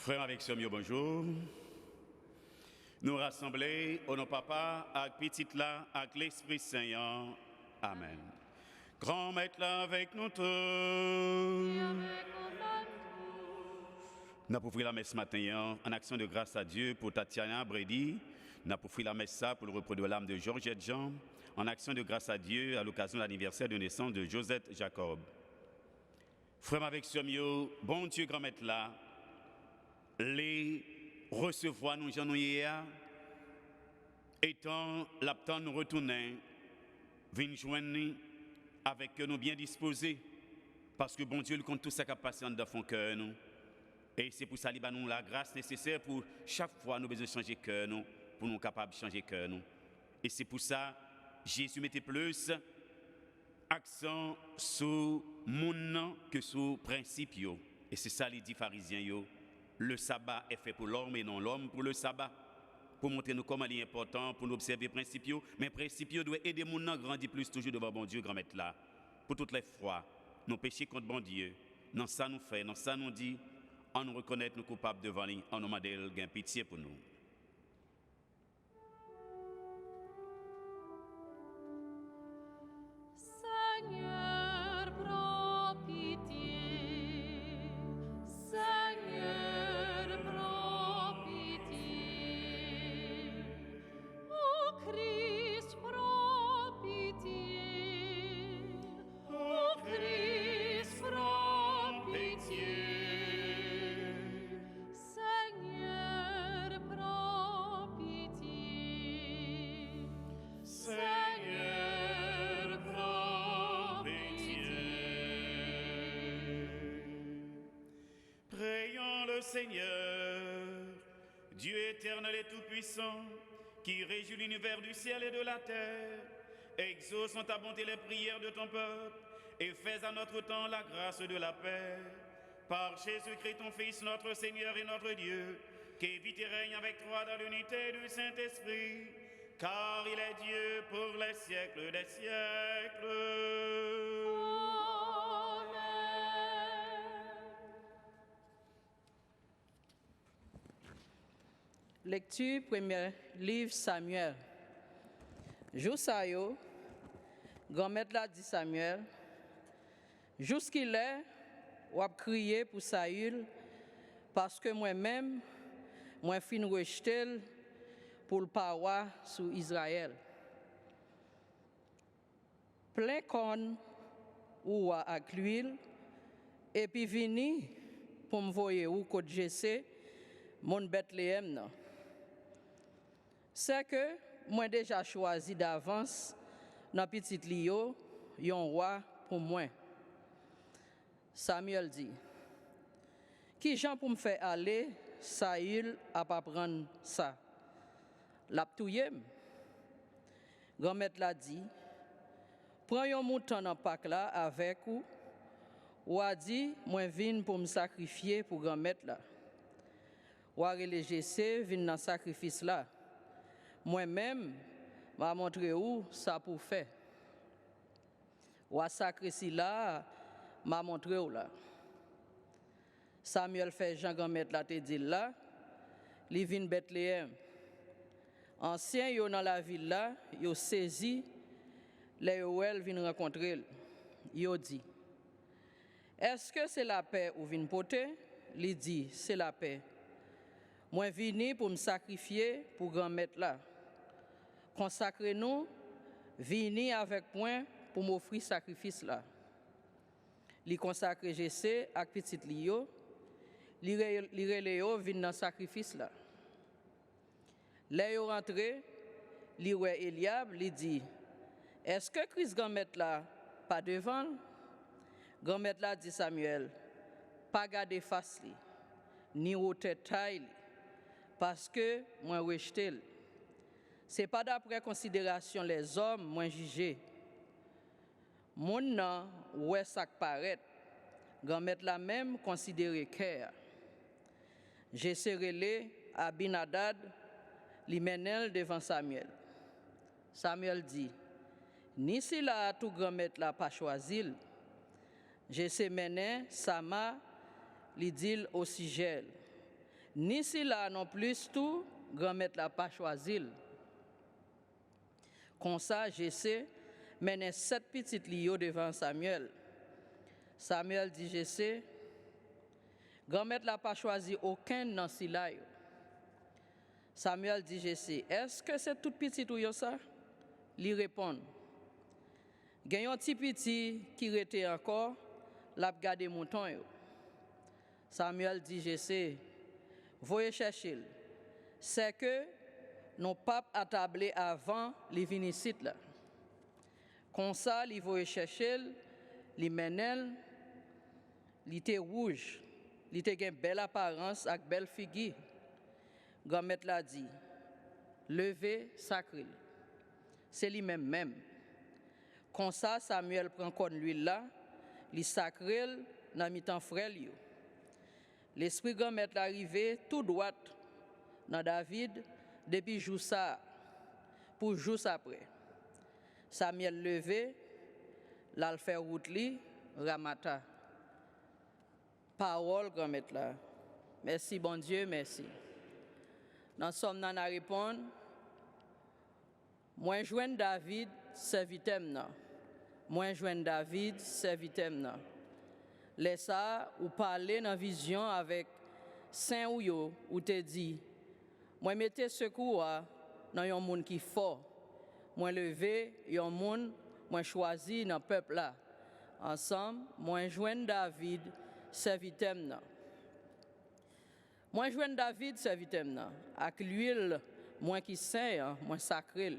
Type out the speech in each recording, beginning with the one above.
Frères avec soeur, bonjour. Nous rassembler au nom papa, avec petit là, avec l'Esprit Saint. Amen. Grand maître là avec nous tous. Nous avons offert la messe ce matin en action de grâce à Dieu pour Tatiana Brady. Nous avons offert la messe ça pour le repos de l'âme de Georgette Jean. En action de grâce à Dieu à l'occasion de l'anniversaire de naissance de Josette Jacob. Frères avec soeur, bon Dieu grand maître là. Les recevoir nous gens hier étant l'aptant nous retourner venir joindre avec nous bien disposés parce que bon Dieu le compte tout ça qui a passé dans fond cœur nous et c'est pour ça qu'il nous la grâce nécessaire pour chaque fois nous besoin changer cœur nous pour nous capables de changer cœur nous et c'est pour ça Jésus mettait plus accent sur mon que sur principe et c'est ça les dit pharisiens yo. Le sabbat est fait pour l'homme et non l'homme pour le sabbat. Pour montrer nous comment il est important pour nous observer les principes. Mais les principes doivent aider les gens à grandir plus toujours devant bon Dieu, grand maître là. Pour toutes les fois, nous péchons contre bon Dieu. Dans ça nous fait, dans ça nous dit, on nous reconnaît nous coupables devant lui, on nous demande de pitié pour nous. Seigneur, Dieu éternel et tout-puissant, qui réjouit l'univers du ciel et de la terre, exauce en ta bonté les prières de ton peuple et fais à notre temps la grâce de la paix. Par Jésus-Christ, ton Fils, notre Seigneur et notre Dieu, qui vit et règne avec toi dans l'unité du Saint-Esprit, car il est Dieu pour les siècles des siècles. Lecture, premier livre Samuel. Josaïo, grand-mère l'a dit Samuel, jusqu'il est, ou a crié pour Saül, parce que moi-même, moi fin rejeté pour le parois sur Israël. Plein corn ou avec l'huile, et puis vini pour me voir où côté Jessé, mon Bethléem non. C'est que moi déjà choisi d'avance dans petit lio un roi pour moi. Samuel dit, qui Jean pour me faire aller, Saül a pas prendre ça. L'a touyem. Grand-mère l'a dit, prends un mouton dans pack là avec ou a dit moi vinn pour me sacrifier pour grand-mère là. Ou a relé Jessé vinn dans sacrifice là. Moi-même, m'a montré où ça pour faire. Ou à sacré si là, m'a montré où là. Samuel fait Jean grand-mère là te dit là, li vinn Bethléem. Ancien yo dans la ville là, yo saisi les Yoel vinn rencontrer. Yo dit, est-ce que c'est la paix ou vinn porter? Li dit, c'est la paix. Moi vini pour me sacrifier pour grand-mère là. Consacrez-nous, vini avec moi pour m'offrir sacrifice là. Li consacre Jessé avec petit lio, li reléo vinn dans sacrifice là. Là rentré, li ouais Eliab, li dit, est-ce que Christ grand-mère là pas devant? Grand-mère là dit Samuel, pas garder face li, ni haute taille parce que moi rejeté. C'est pas d'après considération les hommes moins jugés. Mon nom ouais ça paraît. Grand-mère la même considéré cœur. J'ai serré Abinadad li menel devant Samuel. Samuel dit, ni si la tout grand-mère la pas choisi. J'ai se mené Sama li dit au sigel. Ni si là non plus tout, grand-mère l'a pas choisi. Comme ça, Jessé menait 7 petites lios devant Samuel. Samuel dit Jessé, grand-mère l'a pas choisi aucun dans si là. Samuel dit Jessé, est-ce que c'est tout petit ou ça? Il répond, il y a un petit petit qui était encore, l'a gardé mouton yo. Samuel dit Jessé, voyez chercher. C'est que nos papes attablés avant les vinicites là. Comme ça, ils voyaient chercher, les menel, il était rouge, il était une belle apparence avec belle figure. Grand-mère l'a dit, levez sacré. C'est lui-même même. Comme ça, Samuel prend comme l'huile là, il sacré dans mi-temps frère. L'esprit grand-mère l'arrivé tout droit dans David depuis jour ça pour jour après. Samuel levé, l'a fait route li, ramata. Parole grand-mère là. Merci bon Dieu, merci. Dans somme nan a répondre, moi joindre David servitem nan. Moi joindre David servitem nan. Laisse ça ou parler dans vision avec Saint ou ou te dit moi mettez secours dans un monde qui fort. Moi lever un monde moi choisi dans peuple là. Ensemble, moi joindre David servitem nan. Moi joindre David servitem nan avec l'huile moi qui saint, moi sacré.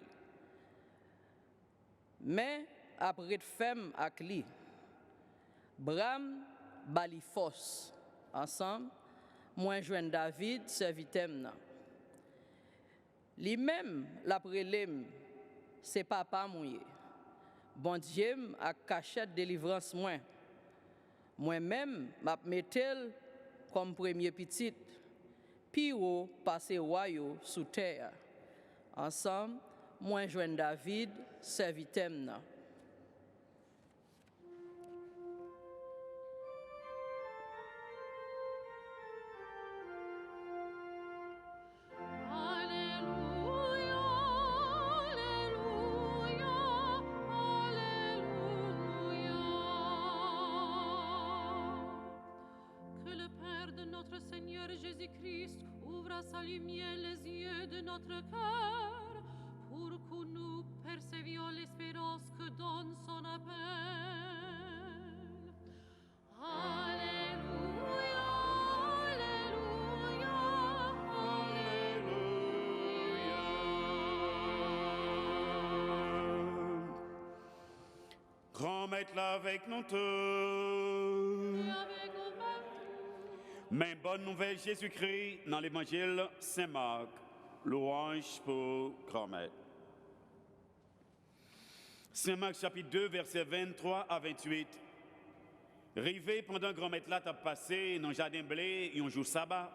Mais après femme avec lui Bram bali force ensemble moi joindre David servitem nan. Li même la prélem c'est papa mouye. Bon Dieu a cachette délivrance moi même m'a mettel comme premier petit puis au passer royaux sous terre. Ensemble moi joindre David servitem nan. Jésus-Christ ouvre à sa lumière les yeux de notre cœur pour que nous percevions l'espérance que donne son appel. Alléluia, Alléluia, Alléluia. Grand maître là avec nous tous. Et avec nous-mêmes. Mais bonne nouvelle Jésus-Christ dans l'évangile Saint-Marc. Louange pour grand-mère. Saint-Marc chapitre 2 versets 23 à 28. Rivé pendant grand-mère là t'a passé dans le jardin blé un jour sabbat.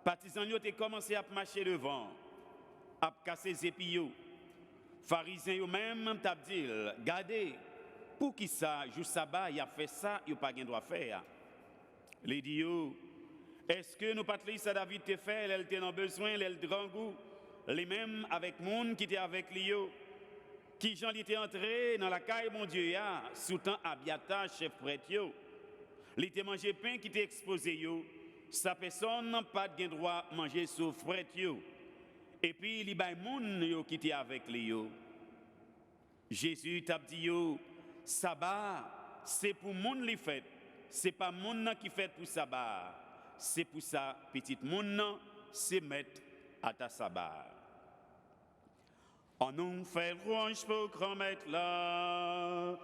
Partisans yo ont commencé à marcher devant, à casser les épis yo. Pharisiens yo même t'a dit, regardez, pour qui ça jour sabbat il a fait ça, il pas gain droit faire. Les dit, est-ce que nous pas ça David te fait, elle était dans besoin, elle grand goût, les mêmes avec monde qui était avec lui, qui Jean était entré dans la caille mon Dieu sous temps Abiatar chef prêtre il était mangé pain qui était exposé sa personne n'a pas de droit manger sous prêtre et puis il bay monde qui était avec lui. Jésus t'a dit sabbat c'est pour monde li fait. C'est pas moun qui fait pour sabbat, c'est pour ça petit moun c'est mettre à ta sabbat. On nous fait louange pour grand maître là,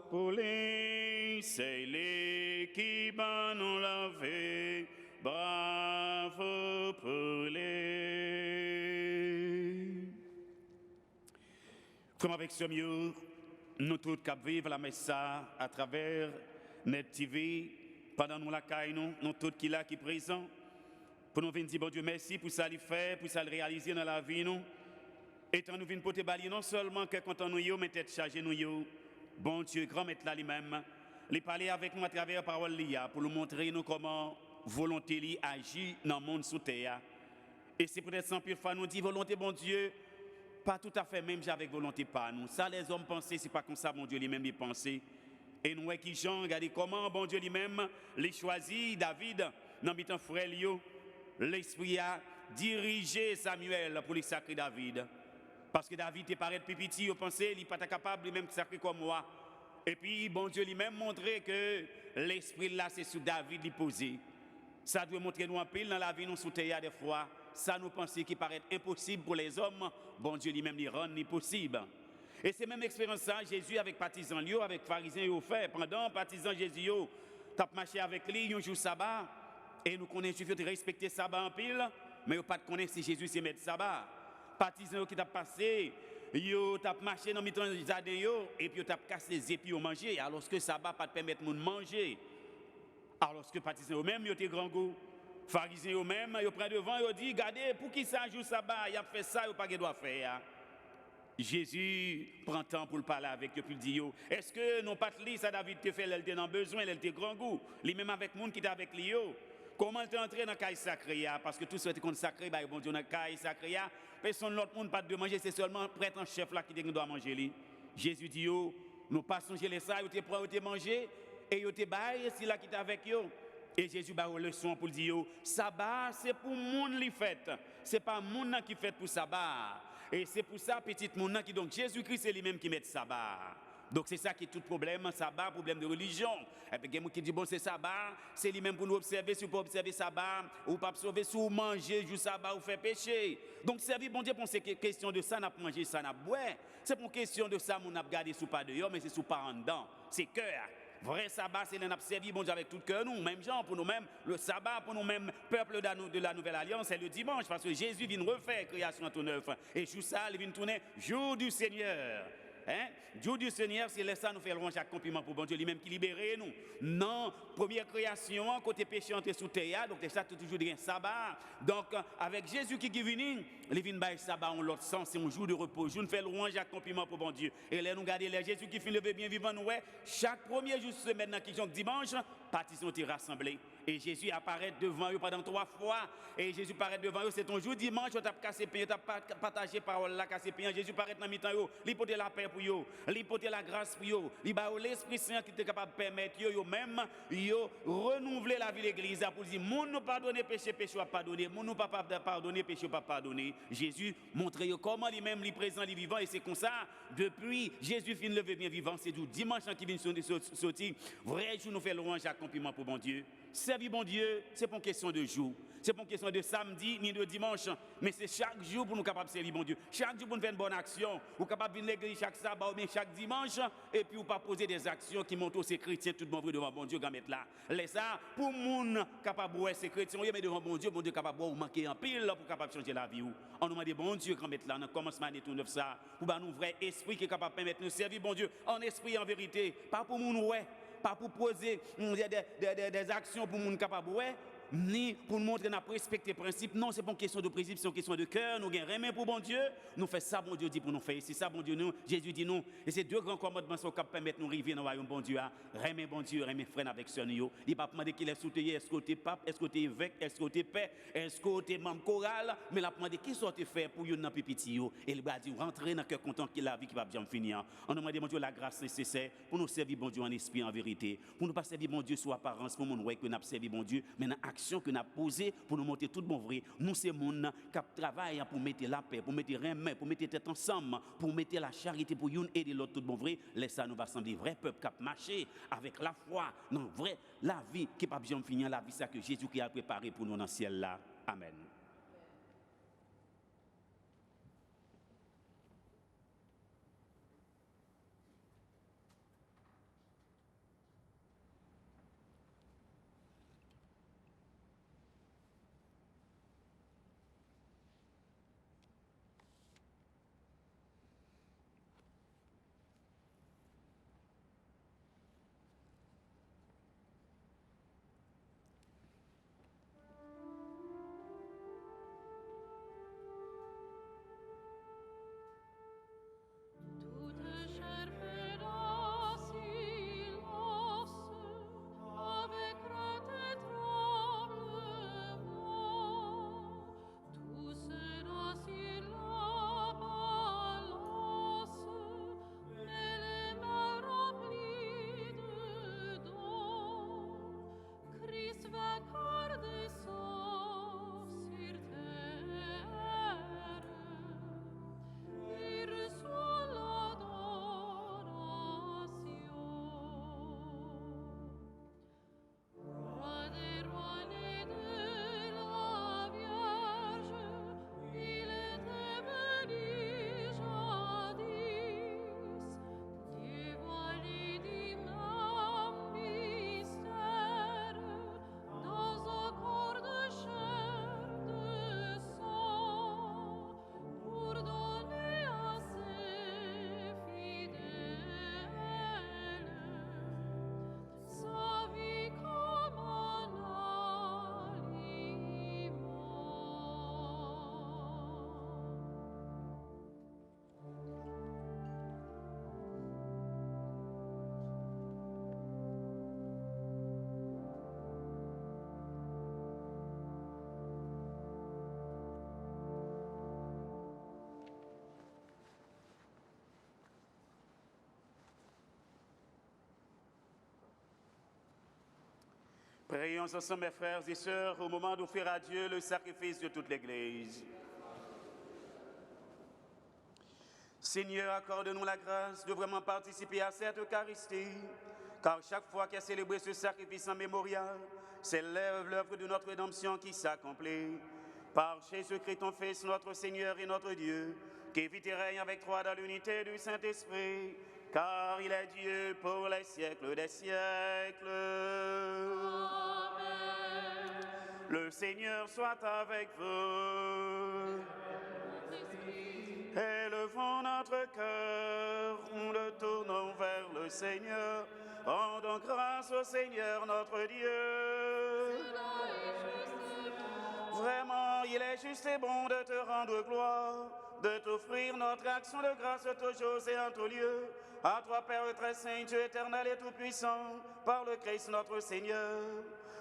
pour les c'est les qui ban nous laver, bravo pour les. Comme avec ce mieux, nous tous qui vivons la messe à travers Net TV, pendant nous la caille, nous tous qui là qui présent, pour nous venir dire bon Dieu merci pour ça le faire, pour ça le réaliser dans la vie nous. Et nous venons porter balier non seulement que quand nous yo, mais tête chargée nous yo. Bon Dieu, grand maître là lui-même, il parler avec nous à travers la parole l'IA pour nous montrer nous comment volonté li agit dans le monde sous terre. Et c'est peut-être sans pile fois nous dit volonté bon Dieu, pas tout à fait même avec volonté pas nous. Ça les hommes pensaient, c'est pas comme ça bon Dieu lui-même il pensait. Et nous qui Jean regardez comment bon Dieu lui-même les choisi David dans mitan frère Lio, l'esprit a dirigé Samuel pour les sacrer David. Parce que David est paraît plus petit, il pensait il n'est pas capable lui-même de sacrer comme moi. Et puis bon Dieu lui-même montrait que l'esprit là c'est sur David lui posé. Ça doit montrer nous en pile dans la vie nous sous terre des fois. Ça nous pensait qui paraît impossible pour les hommes, bon Dieu lui-même lui rend possible. Et c'est même expérience ça, Jésus avec partisans Lio, avec pharisiens il fait. Pendant partisans Jésus, t'as marché avec lui un jour sabbat, et nous connaissons qu'il faut respecter sabbat en pile, mais vous pas connaître si Jésus c'est maître sabbat. Partisans qui t'a passé, yo t'a marché dans mitan jardin yo, et puis t'a cassé les épis au manger, alors que sabbat pas te permettre de manger. Alors que partisans eux-mêmes yo t'es grand goût. Pharisiens eux-mêmes, ils prennent devant, ils disent, regardez, pour qui ça joue sabbat, il a fait ça, il n'a pas droit faire. Jésus prend temps pour le parler avec eux, puis il dit, est-ce que non pas de ça David te fait, elle était dans besoin, elle était grand goût, lui-même avec le monde qui était avec lui, comment elle est entré dans le caille sacré, parce que tout ce qui est sacré, bah, bon Dieu, dans le caille sacré, personne l'autre monde pas de manger, c'est seulement prêtre en chef là qui doit manger lui. Jésus dit, nous pas songer les ça, ils te prend, ils te manger, et ils te baillent, c'est là qui est avec eux. Et Jésus a une leçon pour dire, sabbat, c'est pour le monde qui fait. Ce n'est pas le monde qui fait pour sabbat. Et c'est pour ça, petit monde qui donc Jésus-Christ, c'est lui-même qui met sabbat. Donc c'est ça qui est tout problème, sabbat, problème de religion. Et puis il y a des gens qui disent, bon, c'est sabbat, c'est lui-même pour nous observer, si vous pouvez observer sabbat, ou pas observer, si vous mangez, du sabbat, ou fait péché. Donc servir bon Dieu pour ces questions de ça, n'a pas mangé, ça n'a pas boire. C'est pour question de ça, on a gardé sous pas dehors, mais c'est sous pas en dedans. C'est cœur. Vrai sabbat, c'est l'un servi bon Dieu avec tout cœur, nous, même gens, pour nous-mêmes, le sabbat, pour nous-mêmes, peuple de la Nouvelle Alliance, c'est le dimanche, parce que Jésus vient refaire création tout neuf. Et jour ça, il vient tourner jour du Seigneur. Hein? Jour du Seigneur, c'est ça nous fait louange chaque compliment pour bon Dieu, lui-même qui libère nous. Non, première création, côté péché entre sous terre, donc ça toujours un sabbat. Donc avec Jésus qui est venu, il vient bailler sabbat en l'autre sens, c'est un jour de repos. Je nous fais louange chaque compliment pour bon Dieu. Et là nous regardons les Jésus qui finit lever bien vivant nous, chaque premier jour de semaine dans qui dimanche, partis sont rassemblés. Et Jésus apparaît devant eux pendant 3 fois. Et Jésus apparaît devant eux, c'est ton jour dimanche, tu as cassé pain, tu as partagé parole là, cassé pain. Jésus apparaît dans mi-temps, il porte la paix pour eux, il porte la grâce pour eux, il va l'Esprit Saint qui est capable de permettre eux même, renouveler la vie de l'Église pour dire, moun nous pardonner péché, péché pas pardonner, moun nous pas pardonner, péché pas pardonner. Jésus montre comment lui-même, lui présent, lui vivant, et c'est comme ça, depuis Jésus finit lever bien vivant, c'est du dimanche qui vient sortir, vrai jour nous fait louange à compliment pour bon Dieu. Servir bon Dieu, c'est pas une question de jour. C'est pas une question de samedi ni de dimanche. Mais c'est chaque jour pour nous capables de servir bon Dieu. Chaque jour pour nous faire une bonne action. Vous capable de venir à l'église chaque sabbat ou bien chaque dimanche. Et puis vous pas poser des actions qui montrent ces chrétiens tout bon vrai devant bon Dieu. Mettre là. Laissez ça pour nous capable de ces chrétiens. Mais devant bon Dieu capable de manquer en pile pour capable changer la vie. On nous demande bon Dieu quand mettre là. Dans commencement de tout neuf ça. Pour nous vrai esprit qui est capable de permettre nous servir bon Dieu en esprit et en vérité. Pas pour nous ouais. Pas pour poser des actions pour nous capables, ni pour nous montrer qu'on a respecté les principes. Non, ce n'est pas une question de principe, c'est une question de cœur. Nous avons rien pour bon Dieu. Nous faisons ça, bon Dieu dit pour nous faire. C'est ça, bon Dieu, nous. Jésus dit nous. Et ces 2 grands commandements sont capables de permettre nous arriver dans le royaume bon Dieu. Rien bon Dieu, rien frère avec son yo. Il ne va pas demander qu'il est soutenu. Est-ce que tu es pape, est-ce que tu es évêque, est-ce que tu es père, est-ce que tu es membre choral. Mais il va demander qui sont faire pour nous dans le petit. Et il va dire rentrer dans le cœur content qu'il a la vie qui va bien finir. On demande bon Dieu la grâce nécessaire pour nous servir bon Dieu en esprit, en vérité. Pour nous pas servir bon Dieu sous apparence, pour nous que nous avons servi bon Dieu, mais dans l'action que nous avons posée pour nous montrer tout bon vrai. Nous, c'est monde qui travaille pour mettre la paix, pour mettre rien, pour mettre tête ensemble, pour mettre la charité pour une aider l'autre tout bon vrai. Laisse ça nous va sembler vrai peuple qui a marché avec la foi, non vrai la vie qui pas bien finir, la vie ça que Jésus qui a préparé pour nous dans le ciel là. Amen. vainqueur des sauts sur terre, et reçois l'adoration. Roi des rois né de la Vierge, il était béni jadis, Dieu voilé d'immenses mystères, dans un corps de chair de sang, pour donner à ses fidèles sa vie comme un aliment. Prions ensemble, mes frères et sœurs, au moment d'offrir à Dieu le sacrifice de toute l'Église. Seigneur, accorde-nous la grâce de vraiment participer à cette Eucharistie, car chaque fois qu'est célébré ce sacrifice en mémorial, s'élève l'œuvre de notre rédemption qui s'accomplit. Par Jésus-Christ, ton Fils, notre Seigneur et notre Dieu, qui vit et règne avec toi dans l'unité du Saint-Esprit, car il est Dieu pour les siècles des siècles. Le Seigneur soit avec vous. Élevons notre cœur, nous le tournons vers le Seigneur. Rendons grâce au Seigneur notre Dieu. Vraiment, il est juste et bon de te rendre gloire, de t'offrir notre action de grâce toujours et en tout lieu. À toi, Père très saint, Dieu éternel et tout-puissant, par le Christ notre Seigneur.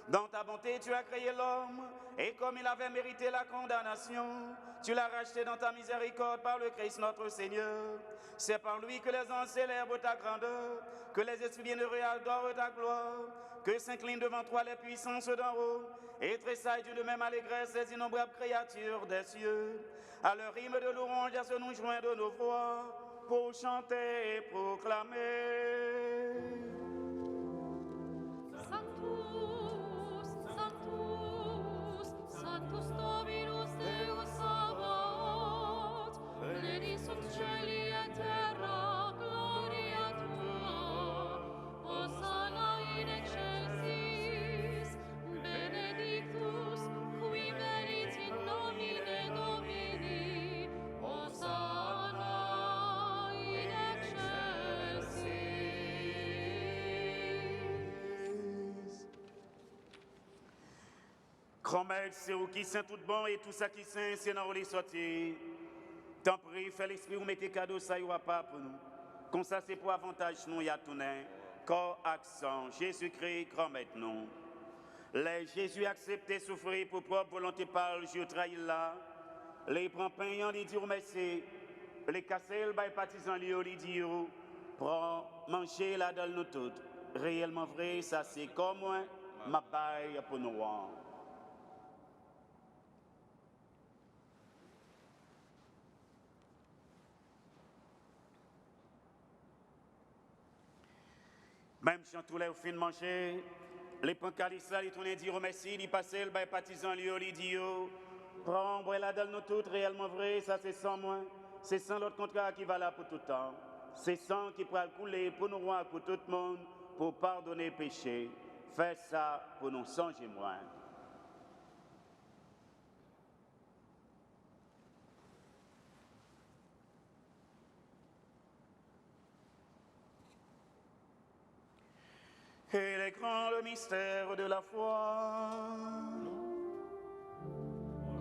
Dans ta bonté, tu as créé l'homme, et comme il avait mérité la condamnation, tu l'as racheté dans ta miséricorde par le Christ notre Seigneur. C'est par lui que les anges célèbrent ta grandeur, que les esprits bienheureux adorent ta gloire, que s'inclinent devant toi les puissances d'en haut, et tressaillent d'une même allégresse les innombrables créatures des cieux. À leur rime de louange, à ce nous joindre nos voix, pour chanter et proclamer. Sanctus, Sanctus, Sanctus Dominus Deus Sabaoth, pleni sunt cieli et terra, gloria tua, Hosanna in excelsis, benedictus, qui venit in nomine Domini, Hosanna in excelsis. Grand Maître, c'est où qui saint tout bon et tout ça qui saint, c'est dans où les sortir. T'en prie, fais l'esprit ou mettez cadeau, ça y aura pas pour nous. Comme ça, c'est pour avantage nous, y a tout nain. Corps, accent, Jésus-Christ, grand Maître, non. Les Jésus accepté souffrir pour propre volonté par le jour trahi là. Les prend pain, les dit merci. Les casser, le bail partisan, les dit prends, manger la dalle nous toutes. Réellement vrai, ça c'est comme moi, ma baille pour nous. Même si tous les fins de manger, les pancalistes, les tournés dire merci, les passer, les partisans, les dit prends, bois la dalle nous toutes, réellement vrai, ça c'est sans moi, c'est sans l'autre contrat qui va là pour tout le temps. C'est sang qui pourra couler pour nous roi, pour tout le monde, pour pardonner péché. Fais ça pour nous songer moins. Et les grands le mystère de la foi.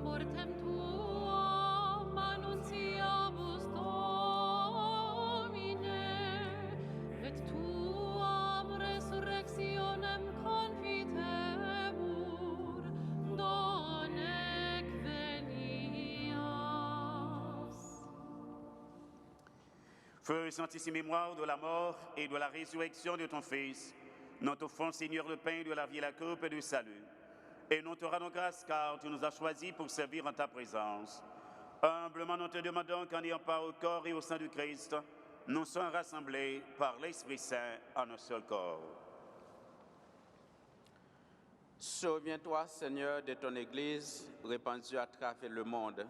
Mortem tuam annunciamus Domine, et tuam resurrectionem confitemur, donec venias. Feu sanctissime mémoire de la mort et de la résurrection de ton Fils, nous t'offrons, Seigneur, le pain de la vie et la coupe du salut. Et nous te rendons grâce car tu nous as choisis pour servir en ta présence. Humblement, nous te demandons qu'en ayant part au corps et au sein du Christ, nous soyons rassemblés par l'Esprit Saint en un seul corps. Souviens-toi, Seigneur, de ton Église répandue à travers le monde.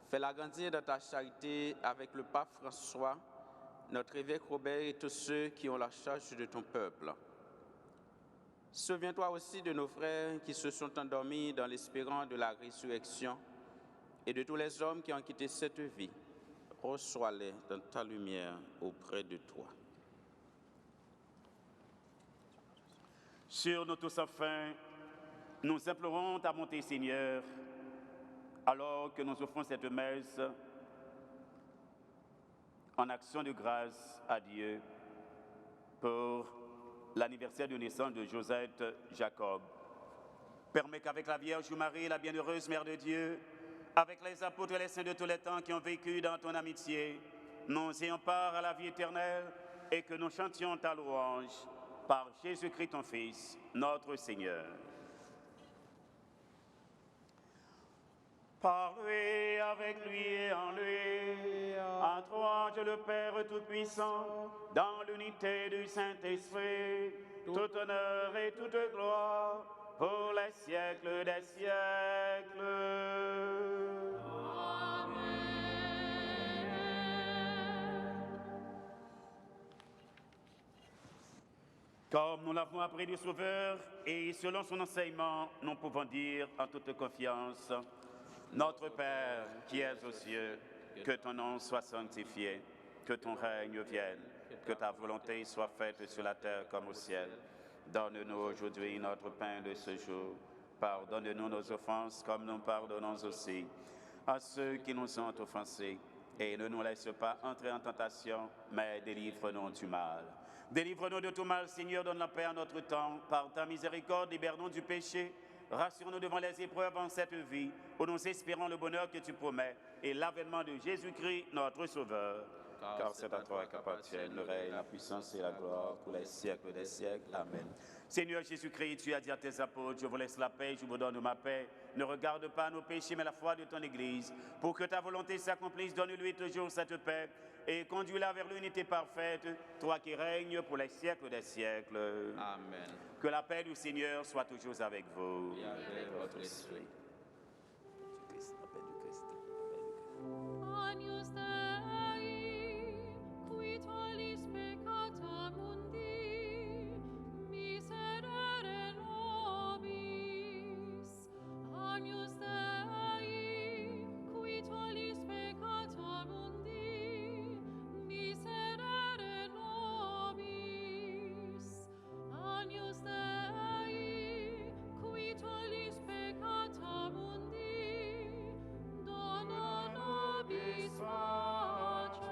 Fais-la grandir dans ta charité avec le pape François, notre évêque Robert et tous ceux qui ont la charge de ton peuple. Souviens-toi aussi de nos frères qui se sont endormis dans l'espérance de la résurrection et de tous les hommes qui ont quitté cette vie. Reçois-les dans ta lumière auprès de toi. Sur nous tous enfin, nous implorons ta bonté, Seigneur, alors que nous offrons cette messe en action de grâce à Dieu pour l'anniversaire de naissance de Josette Jacob. Permets qu'avec la Vierge Marie, la bienheureuse Mère de Dieu, avec les apôtres et les saints de tous les temps qui ont vécu dans ton amitié, nous ayons part à la vie éternelle et que nous chantions ta louange par Jésus-Christ ton Fils, notre Seigneur. Par lui, avec lui et en lui, à toi, Dieu le Père Tout-Puissant, dans l'unité du Saint-Esprit, tout honneur et toute gloire, pour les siècles des siècles. Comme nous l'avons appris du Sauveur, et selon son enseignement, nous pouvons dire en toute confiance: Notre Père qui es aux cieux, que ton nom soit sanctifié, que ton règne vienne, que ta volonté soit faite sur la terre comme au ciel. Donne-nous aujourd'hui notre pain de ce jour. Pardonne-nous nos offenses comme nous pardonnons aussi à ceux qui nous ont offensés. Et ne nous laisse pas entrer en tentation, mais délivre-nous du mal. Délivre-nous de tout mal, Seigneur, donne la paix à notre temps. Par ta miséricorde, libère-nous du péché. Rassure-nous devant les épreuves en cette vie, où nous espérons le bonheur que tu promets et l'avènement de Jésus-Christ, notre Sauveur. Car c'est à toi qu'appartiennent le règne, la puissance et la gloire pour les siècles des siècles. Amen. Seigneur Jésus-Christ, tu as dit à tes apôtres: je vous laisse la paix, je vous donne ma paix. Ne regarde pas nos péchés, mais la foi de ton Église. Pour que ta volonté s'accomplisse, donne-lui toujours cette paix et conduis-la vers l'unité parfaite, toi qui règnes pour les siècles des siècles. Amen. Que la paix du Seigneur soit toujours avec vous. Et avec votre esprit. Agnus Dei, qui tollis peccata mundi, miserere nobis. Agnus Dei, qui tollis peccata mundi, miserere nobis. Agnus Dei, qui tollis peccata mundi, dona nobis pacem.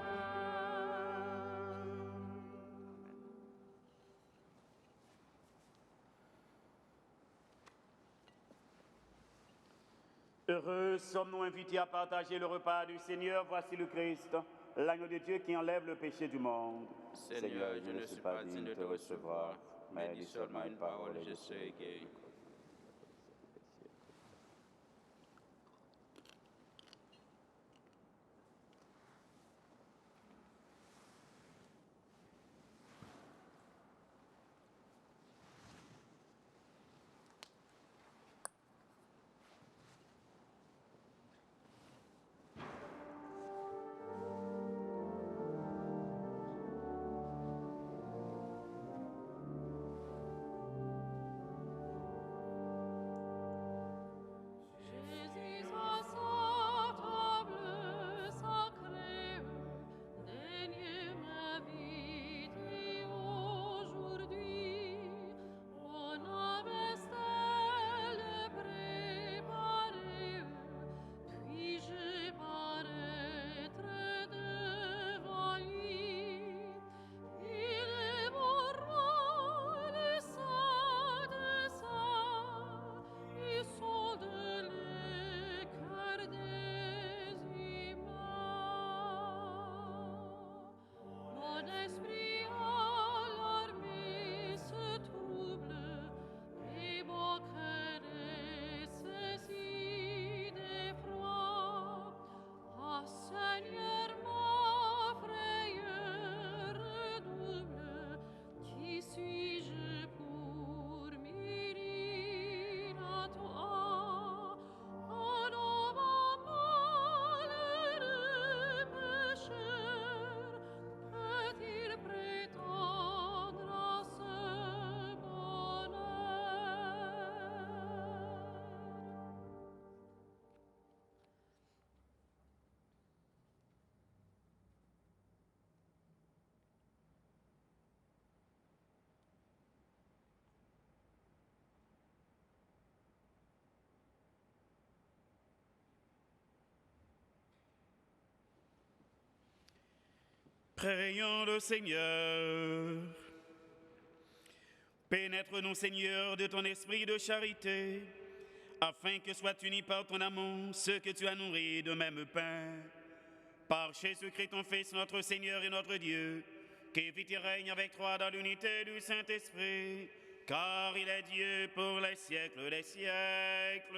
Heureux sommes-nous invités à partager le repas du Seigneur. Voici le Christ, l'agneau de Dieu qui enlève le péché du monde. Seigneur, je ne suis pas digne de te recevoir, mais dis seulement une parole et je serai guéri. Prions le Seigneur. Pénètre-nous, Seigneur, de ton esprit de charité, afin que soient unis par ton amour ceux que tu as nourris de même pain. Par Jésus-Christ, ton Fils, notre Seigneur et notre Dieu, qui vit et règne avec toi dans l'unité du Saint-Esprit, car il est Dieu pour les siècles des siècles.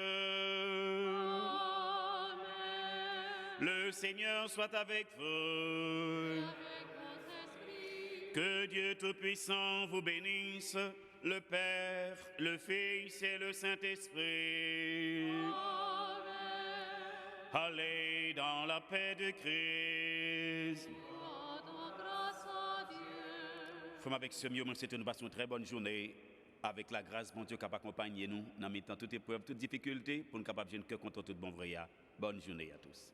Amen. Le Seigneur soit avec vous. Avec votre esprit. Que Dieu Tout-Puissant vous bénisse, le Père, le Fils et le Saint-Esprit. Amen. Allez dans la paix de Christ. Rendons grâce à Dieu. Frères, avec ce mieux, c'est une passons une très bonne journée. Avec la grâce, bon Dieu, capable d'accompagner nous dans mettant toute épreuve, toute difficulté, pour nous capables de que contre tout bon vrai. Bonne journée à tous.